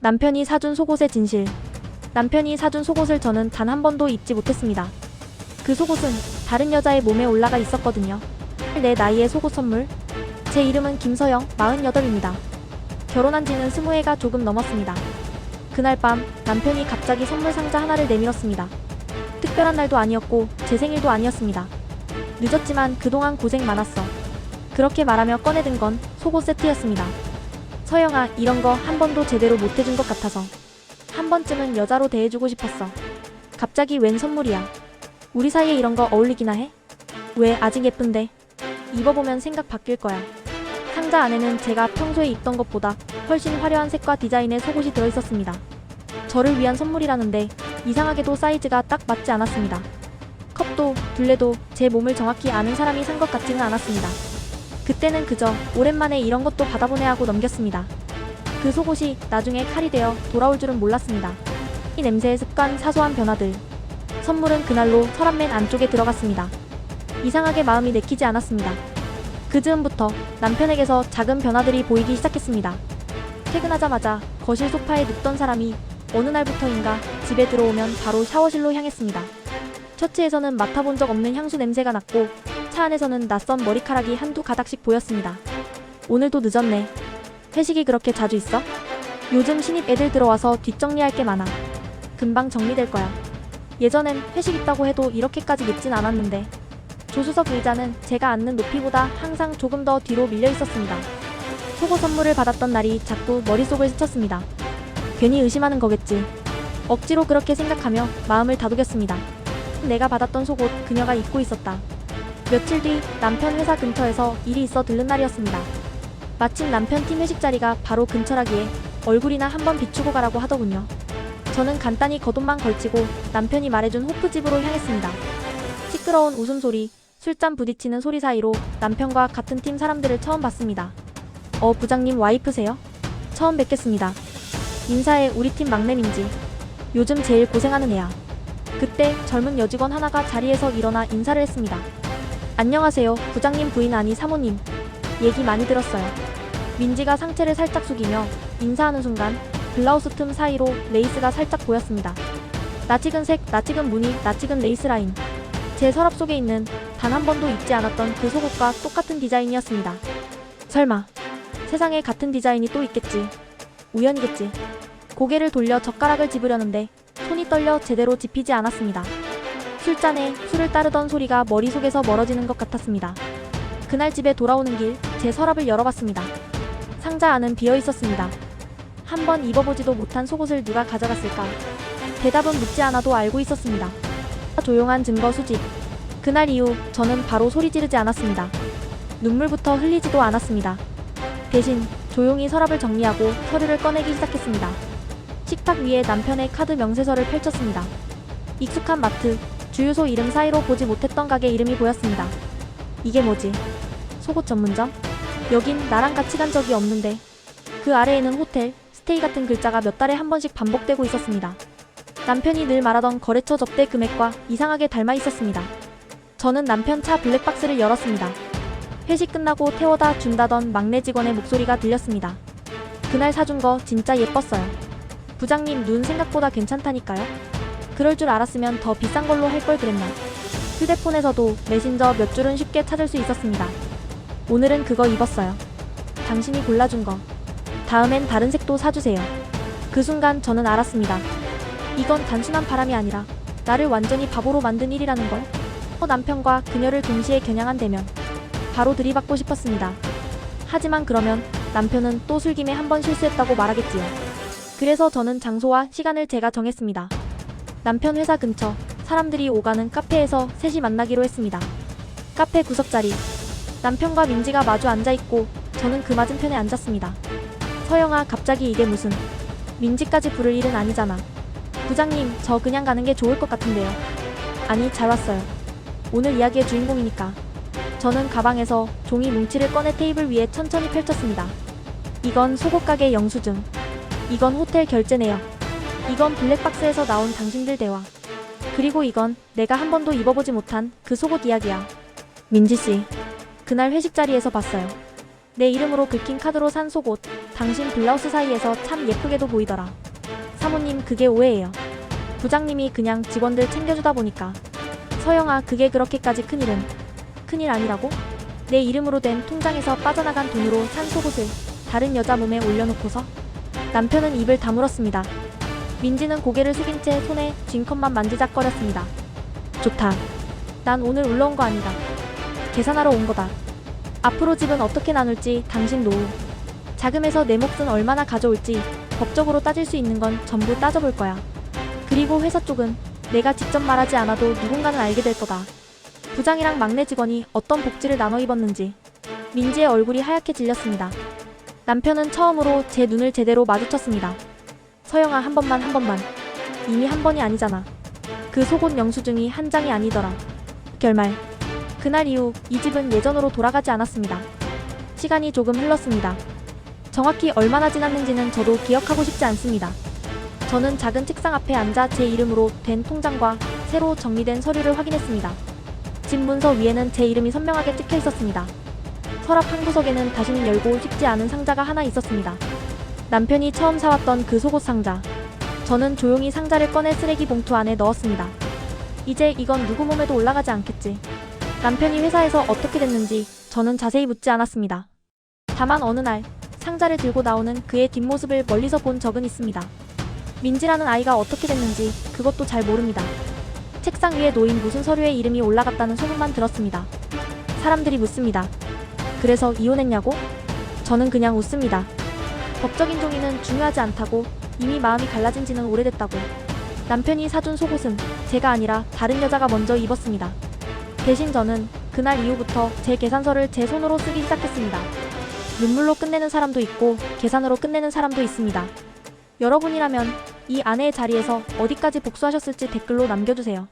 남편이 사준 속옷의 진실. 남편이 사준 속옷을 저는 단 한 번도 입지 못했습니다. 그 속옷은 다른 여자의 몸에 올라가 있었거든요. 내 나이의 속옷 선물? 제 이름은 김서영, 48입니다. 결혼한 지는 20해가 조금 넘었습니다. 그날 밤 남편이 갑자기 선물 상자 하나를 내밀었습니다. 특별한 날도 아니었고 제 생일도 아니었습니다. 늦었지만 그동안 고생 많았어. 그렇게 말하며 꺼내든 건 속옷 세트였습니다. 서영아, 이런 거 한 번도 제대로 못 해준 것 같아서 한 번쯤은 여자로 대해주고 싶었어. 갑자기 웬 선물이야? 우리 사이에 이런 거 어울리기나 해? 왜, 아직 예쁜데? 입어보면 생각 바뀔 거야. 상자 안에는 제가 평소에 입던 것보다 훨씬 화려한 색과 디자인의 속옷이 들어있었습니다. 저를 위한 선물이라는데 이상하게도 사이즈가 딱 맞지 않았습니다. 컵도 둘레도 제 몸을 정확히 아는 사람이 산 것 같지는 않았습니다. 그때는 그저 오랜만에 이런 것도 받아보네 하고 넘겼습니다. 그 속옷이 나중에 칼이 되어 돌아올 줄은 몰랐습니다. 이 냄새의 습관, 사소한 변화들. 선물은 그날로 서랍맨 안쪽에 들어갔습니다. 이상하게 마음이 내키지 않았습니다. 그 즈음부터 남편에게서 작은 변화들이 보이기 시작했습니다. 퇴근하자마자 거실 소파에 눕던 사람이 어느 날부터인가 집에 들어오면 바로 샤워실로 향했습니다. 셔츠에서는 맡아본 적 없는 향수 냄새가 났고 차 안에서는 낯선 머리카락이 한두 가닥씩 보였습니다. 오늘도 늦었네. 회식이 그렇게 자주 있어? 요즘 신입 애들 들어와서 뒷정리할 게 많아. 금방 정리될 거야. 예전엔 회식 있다고 해도 이렇게까지 늦진 않았는데. 조수석 의자는 제가 앉는 높이보다 항상 조금 더 뒤로 밀려 있었습니다. 속옷 선물을 받았던 날이 자꾸 머릿속을 스쳤습니다. 괜히 의심하는 거겠지. 억지로 그렇게 생각하며 마음을 다독였습니다. 내가 받았던 속옷 그녀가 입고 있었다. 며칠 뒤 남편 회사 근처에서 일이 있어 들른 날이었습니다. 마침 남편 팀 회식 자리가 바로 근처라기에 얼굴이나 한번 비추고 가라고 하더군요. 저는 간단히 겉옷만 걸치고 남편이 말해준 호프집으로 향했습니다. 시끄러운 웃음소리, 술잔 부딪히는 소리 사이로 남편과 같은 팀 사람들을 처음 봤습니다. 부장님 와이프세요? 처음 뵙겠습니다. 인사해, 우리 팀 막내 민지. 요즘 제일 고생하는 애야. 그때 젊은 여직원 하나가 자리에서 일어나 인사를 했습니다. 안녕하세요, 부장님 부인 아니 사모님. 얘기 많이 들었어요. 민지가 상체를 살짝 숙이며 인사하는 순간 블라우스 틈 사이로 레이스가 살짝 보였습니다. 낯익은 색, 낯익은 무늬, 낯익은 레이스 라인. 제 서랍 속에 있는 단 한 번도 입지 않았던 그 속옷과 똑같은 디자인이었습니다. 설마 세상에 같은 디자인이 또 있겠지. 우연이겠지. 고개를 돌려 젓가락을 집으려는데 손이 떨려 제대로 집히지 않았습니다. 술잔에 술을 따르던 소리가 머릿속에서 멀어지는 것 같았습니다. 그날 집에 돌아오는 길 제 서랍을 열어봤습니다. 상자 안은 비어 있었습니다. 한번 입어보지도 못한 속옷을 누가 가져갔을까? 대답은 묻지 않아도 알고 있었습니다. 조용한 증거 수집. 그날 이후 저는 바로 소리 지르지 않았습니다. 눈물부터 흘리지도 않았습니다. 대신 조용히 서랍을 정리하고 서류를 꺼내기 시작했습니다. 식탁 위에 남편의 카드 명세서를 펼쳤습니다. 익숙한 마트, 주유소 이름 사이로 보지 못했던 가게 이름이 보였습니다. 이게 뭐지? 속옷 전문점? 여긴 나랑 같이 간 적이 없는데. 그 아래에는 호텔, 스테이 같은 글자가 몇 달에 한 번씩 반복되고 있었습니다. 남편이 늘 말하던 거래처 접대 금액과 이상하게 닮아 있었습니다. 저는 남편 차 블랙박스를 열었습니다. 회식 끝나고 태워다 준다던 막내 직원의 목소리가 들렸습니다. 그날 사준 거 진짜 예뻤어요. 부장님 눈 생각보다 괜찮다니까요. 그럴 줄 알았으면 더 비싼 걸로 할 걸 그랬나. 휴대폰에서도 메신저 몇 줄은 쉽게 찾을 수 있었습니다. 오늘은 그거 입었어요. 당신이 골라준 거. 다음엔 다른 색도 사주세요. 그 순간 저는 알았습니다. 이건 단순한 바람이 아니라 나를 완전히 바보로 만든 일이라는 걸. 남편과 그녀를 동시에 겨냥한 대면 바로 들이받고 싶었습니다. 하지만 그러면 남편은 또 술김에 한 번 실수했다고 말하겠지요. 그래서 저는 장소와 시간을 제가 정했습니다. 남편 회사 근처 사람들이 오가는 카페에서 셋이 만나기로 했습니다. 카페 구석자리. 남편과 민지가 마주 앉아있고 저는 그 맞은편에 앉았습니다. 서영아, 갑자기 이게 무슨. 민지까지 부를 일은 아니잖아. 부장님, 저 그냥 가는 게 좋을 것 같은데요. 아니, 잘 왔어요. 오늘 이야기의 주인공이니까. 저는 가방에서 종이 뭉치를 꺼내 테이블 위에 천천히 펼쳤습니다. 이건 속옷 가게 영수증. 이건 호텔 결제 내역. 이건 블랙박스에서 나온 당신들 대화. 그리고 이건 내가 한 번도 입어보지 못한 그 속옷 이야기야. 민지씨, 그날 회식 자리에서 봤어요. 내 이름으로 긁힌 카드로 산 속옷, 당신 블라우스 사이에서 참 예쁘게도 보이더라. 사모님, 그게 오해예요. 부장님이 그냥 직원들 챙겨주다 보니까. 서영아, 그게 그렇게까지 큰일은? 큰일 아니라고? 내 이름으로 된 통장에서 빠져나간 돈으로 산 속옷을 다른 여자 몸에 올려놓고서? 남편은 입을 다물었습니다. 민지는 고개를 숙인 채 손에 쥔컵만 만지작거렸습니다. 좋다. 난 오늘 올라온 거 아니다. 계산하러 온 거다. 앞으로 집은 어떻게 나눌지 당신 노후. 자금에서 내 몫은 얼마나 가져올지 법적으로 따질 수 있는 건 전부 따져볼 거야. 그리고 회사 쪽은 내가 직접 말하지 않아도 누군가는 알게 될 거다. 부장이랑 막내 직원이 어떤 복지를 나눠 입었는지. 민지의 얼굴이 하얗게 질렸습니다. 남편은 처음으로 제 눈을 제대로 마주쳤습니다. 서영아, 한 번만. 이미 한 번이 아니잖아. 그 속옷 영수증이 한 장이 아니더라. 결말. 그날 이후 이 집은 예전으로 돌아가지 않았습니다. 시간이 조금 흘렀습니다. 정확히 얼마나 지났는지는 저도 기억하고 싶지 않습니다. 저는 작은 책상 앞에 앉아 제 이름으로 된 통장과 새로 정리된 서류를 확인했습니다. 집 문서 위에는 제 이름이 선명하게 찍혀 있었습니다. 서랍 한 구석에는 다시는 열고 쉽지 않은 상자가 하나 있었습니다. 남편이 처음 사왔던 그 속옷 상자. 저는 조용히 상자를 꺼내 쓰레기 봉투 안에 넣었습니다. 이제 이건 누구 몸에도 올라가지 않겠지. 남편이 회사에서 어떻게 됐는지 저는 자세히 묻지 않았습니다. 다만 어느 날 상자를 들고 나오는 그의 뒷모습을 멀리서 본 적은 있습니다. 민지라는 아이가 어떻게 됐는지 그것도 잘 모릅니다. 책상 위에 놓인 무슨 서류에 이름이 올라갔다는 소문만 들었습니다. 사람들이 묻습니다. 그래서 이혼했냐고? 저는 그냥 웃습니다. 법적인 종이는 중요하지 않다고, 이미 마음이 갈라진 지는 오래됐다고. 남편이 사준 속옷은 제가 아니라 다른 여자가 먼저 입었습니다. 대신 저는 그날 이후부터 제 계산서를 제 손으로 쓰기 시작했습니다. 눈물로 끝내는 사람도 있고 계산으로 끝내는 사람도 있습니다. 여러분이라면 이 아내의 자리에서 어디까지 복수하셨을지 댓글로 남겨주세요.